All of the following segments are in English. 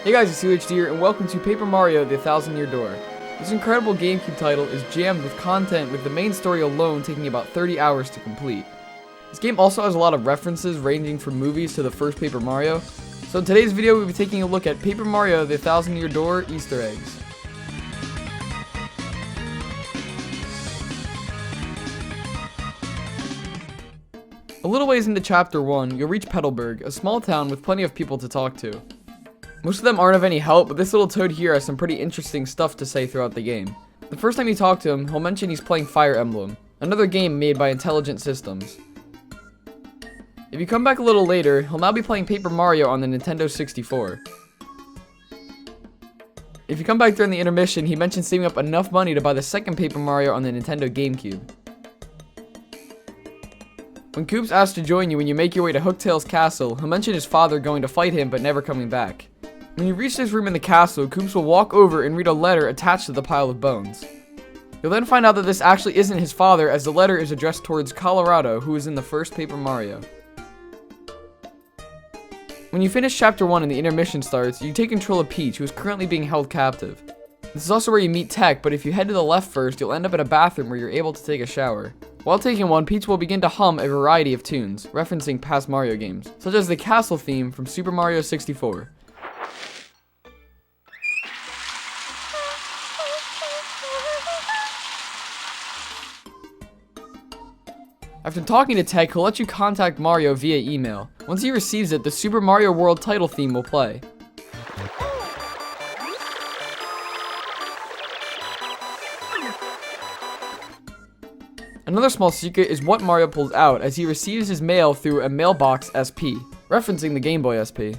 Hey guys, it's CWillyHD here, and welcome to Paper Mario: The 1,000-Year Door. This incredible GameCube title is jammed with content, with the main story alone taking about 30 hours to complete. This game also has a lot of references ranging from movies to the first Paper Mario, so in today's video we'll be taking a look at Paper Mario: The 1,000-Year Door Easter eggs. A little ways into Chapter 1, you'll reach Petalburg, a small town with plenty of people to talk to. Most of them aren't of any help, but this little toad here has some pretty interesting stuff to say throughout the game. The first time you talk to him, he'll mention he's playing Fire Emblem, another game made by Intelligent Systems. If you come back a little later, he'll now be playing Paper Mario on the Nintendo 64. If you come back during the intermission, he mentions saving up enough money to buy the second Paper Mario on the Nintendo GameCube. When Koops asks to join you when you make your way to Hooktail's castle, he'll mention his father going to fight him but never coming back. When you reach this room in the castle, Koops will walk over and read a letter attached to the pile of bones. You'll then find out that this actually isn't his father, as the letter is addressed towards Colorado, who is in the first Paper Mario. When you finish Chapter 1 and the intermission starts, you take control of Peach, who is currently being held captive. This is also where you meet Tech, but if you head to the left first, you'll end up in a bathroom where you're able to take a shower. While taking one, Peach will begin to hum a variety of tunes, referencing past Mario games, such as the castle theme from Super Mario 64. After talking to Tech, he'll let you contact Mario via email. Once he receives it, the Super Mario World title theme will play. Another small secret is what Mario pulls out, as he receives his mail through a mailbox SP, referencing the Game Boy SP.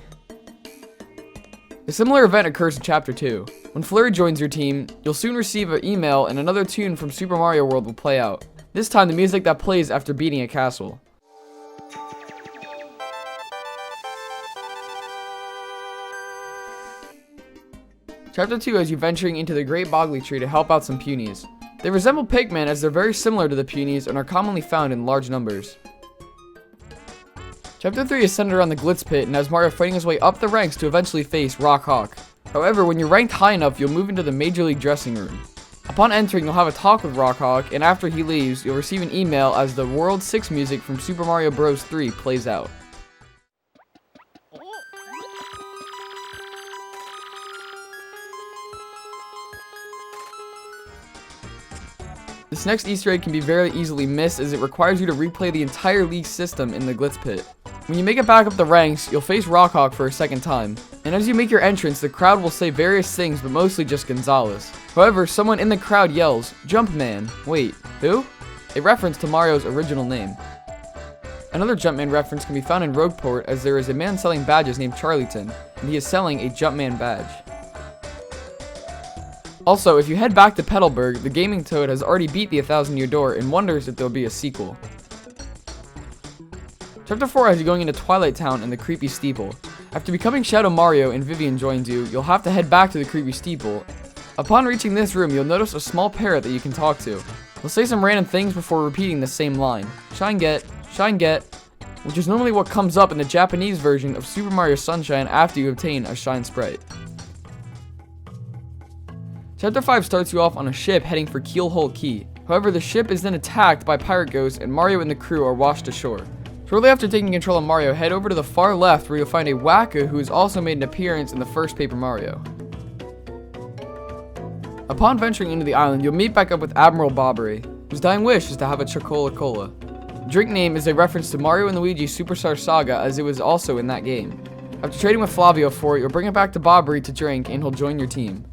A similar event occurs in Chapter 2. When Flurry joins your team, you'll soon receive an email and another tune from Super Mario World will play out. This time, the music that plays after beating a castle. Chapter 2 has you venturing into the Great Boggly Tree to help out some punies. They resemble Pigmen, as they're very similar to the punies and are commonly found in large numbers. Chapter 3 is centered around the Glitz Pit and has Mario fighting his way up the ranks to eventually face Rock Hawk. However, when you're ranked high enough, you'll move into the Major League dressing room. Upon entering, you'll have a talk with Rock Hawk, and after he leaves, you'll receive an email as the World 6 music from Super Mario Bros. 3 plays out. This next Easter egg can be very easily missed, as it requires you to replay the entire league system in the Glitz Pit. When you make it back up the ranks, you'll face Rock Hawk for a second time, and as you make your entrance, the crowd will say various things, but mostly just Gonzalez. However, someone in the crowd yells, "Jumpman!" Wait, who? A reference to Mario's original name. Another Jumpman reference can be found in Rogueport, as there is a man selling badges named Charlieton, and he is selling a Jumpman badge. Also, if you head back to Petalburg, the Gaming Toad has already beat the 1,000-Year Door and wonders if there'll be a sequel. Chapter 4 has you going into Twilight Town and the Creepy Steeple. After becoming Shadow Mario and Vivian joins you, you'll have to head back to the Creepy Steeple. Upon reaching this room, you'll notice a small parrot that you can talk to. He'll say some random things before repeating the same line, shine get, which is normally what comes up in the Japanese version of Super Mario Sunshine after you obtain a Shine Sprite. Chapter 5 starts you off on a ship heading for Keelhole Key. However, the ship is then attacked by pirate ghosts and Mario and the crew are washed ashore. Shortly after taking control of Mario, head over to the far left where you'll find a Wacko who has also made an appearance in the first Paper Mario. Upon venturing into the island, you'll meet back up with Admiral Bobbery, whose dying wish is to have a Chocola-Cola. The drink name is a reference to Mario and Luigi Superstar Saga, as it was also in that game. After trading with Flavio for it, you'll bring it back to Bobbery to drink and he'll join your team.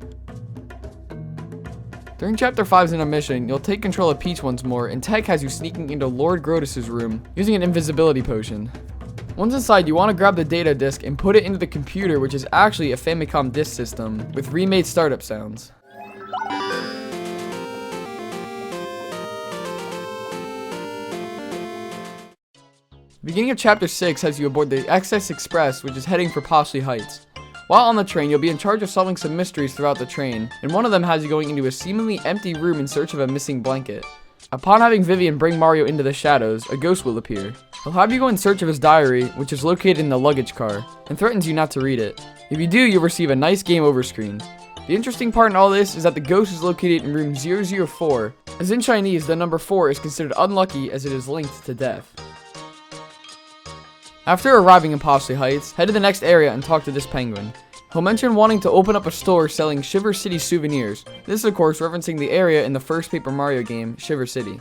During Chapter 5's intermission, you'll take control of Peach once more, and Tech has you sneaking into Lord Grotus' room, using an invisibility potion. Once inside, you want to grab the data disk and put it into the computer, which is actually a Famicom disk system, with remade startup sounds. The beginning of Chapter 6 has you aboard the XS Express, which is heading for Poshley Heights. While on the train, you'll be in charge of solving some mysteries throughout the train, and one of them has you going into a seemingly empty room in search of a missing blanket. Upon having Vivian bring Mario into the shadows, a ghost will appear. He'll have you go in search of his diary, which is located in the luggage car, and threatens you not to read it. If you do, you'll receive a nice game over screen. The interesting part in all this is that the ghost is located in room 004, as in Chinese, the number 4 is considered unlucky as it is linked to death. After arriving in Poshley Heights, head to the next area and talk to this penguin. He'll mention wanting to open up a store selling Shiver City souvenirs. This is of course referencing the area in the first Paper Mario game, Shiver City.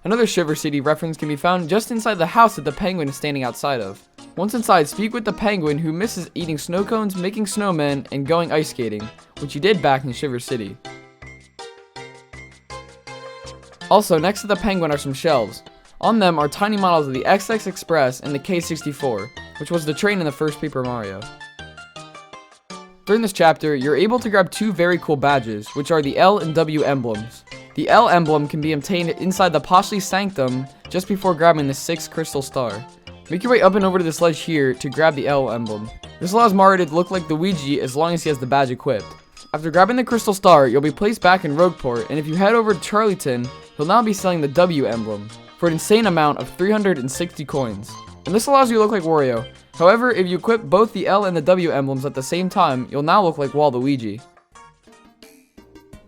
Another Shiver City reference can be found just inside the house that the penguin is standing outside of. Once inside, speak with the penguin who misses eating snow cones, making snowmen, and going ice skating, which he did back in Shiver City. Also, next to the penguin are some shelves. On them are tiny models of the XX Express and the K64, which was the train in the first Paper Mario. During this chapter, you're able to grab 2 very cool badges, which are the L and W Emblems. The L emblem can be obtained inside the Poshley Sanctum just before grabbing the 6th crystal star. Make your way up and over to this ledge here to grab the L emblem. This allows Mario to look like Luigi as long as he has the badge equipped. After grabbing the crystal star, you'll be placed back in Rogueport, and if you head over to Charlieton, he'll now be selling the W emblem for an insane amount of 360 coins. And this allows you to look like Wario. However, if you equip both the L and the W emblems at the same time, you'll now look like Waluigi.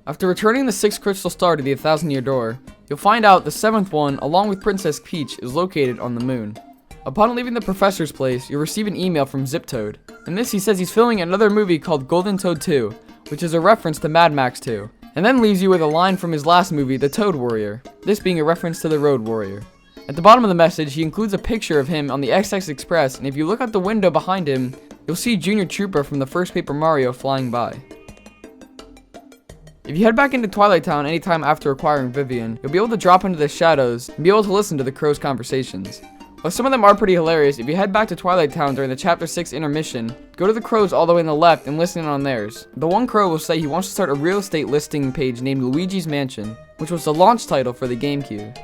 After returning the 6th crystal star to the 1,000-year door, you'll find out the 7th one, along with Princess Peach, is located on the moon. Upon leaving the professor's place, you'll receive an email from Zip-Toad. In this, he says he's filming another movie called Golden Toad 2, which is a reference to Mad Max 2, and then leaves you with a line from his last movie, The Toad Warrior, this being a reference to the Road Warrior. At the bottom of the message, he includes a picture of him on the XX Express, and if you look out the window behind him, you'll see Junior Trooper from the first Paper Mario flying by. If you head back into Twilight Town anytime after acquiring Vivian, you'll be able to drop into the shadows and be able to listen to the crow's conversations. While some of them are pretty hilarious, if you head back to Twilight Town during the Chapter 6 intermission, go to the crows all the way on the left and listen in on theirs. The one crow will say he wants to start a real estate listing page named Luigi's Mansion, which was the launch title for the GameCube.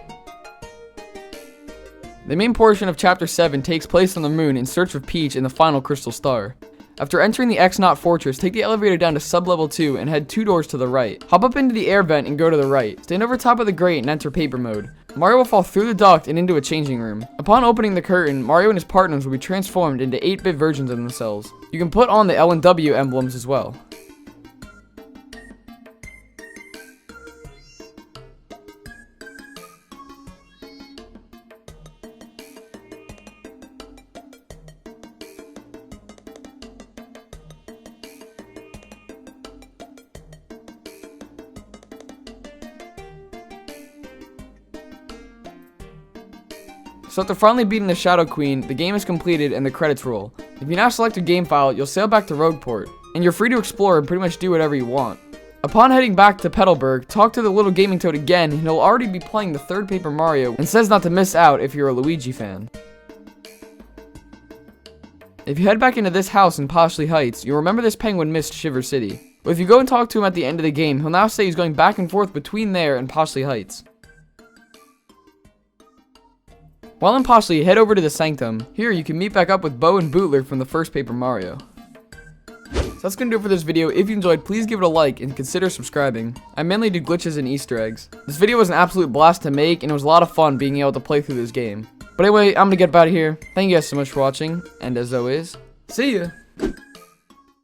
The main portion of Chapter 7 takes place on the moon in search of Peach and the final crystal star. After entering the X-Naut Fortress, take the elevator down to sub-level 2 and head 2 doors to the right. Hop up into the air vent and go to the right. Stand over top of the grate and enter paper mode. Mario will fall through the duct and into a changing room. Upon opening the curtain, Mario and his partners will be transformed into 8-bit versions of themselves. You can put on the L and W emblems as well. So after finally beating the Shadow Queen, the game is completed and the credits roll. If you now select a game file, you'll sail back to Rogueport, and you're free to explore and pretty much do whatever you want. Upon heading back to Petalburg, talk to the little gaming toad again, and he'll already be playing the 3rd Paper Mario, and says not to miss out if you're a Luigi fan. If you head back into this house in Poshley Heights, you'll remember this penguin missed Shiver City. But if you go and talk to him at the end of the game, he'll now say he's going back and forth between there and Poshley Heights. While in Poshley, head over to the Sanctum. Here you can meet back up with Bo and Bootler from the first Paper Mario. So that's gonna do it for this video. If you enjoyed, please give it a like and consider subscribing. I mainly do glitches and Easter eggs. This video was an absolute blast to make, and it was a lot of fun being able to play through this game. But anyway, I'm gonna get out of here. Thank you guys so much for watching, and as always, see ya!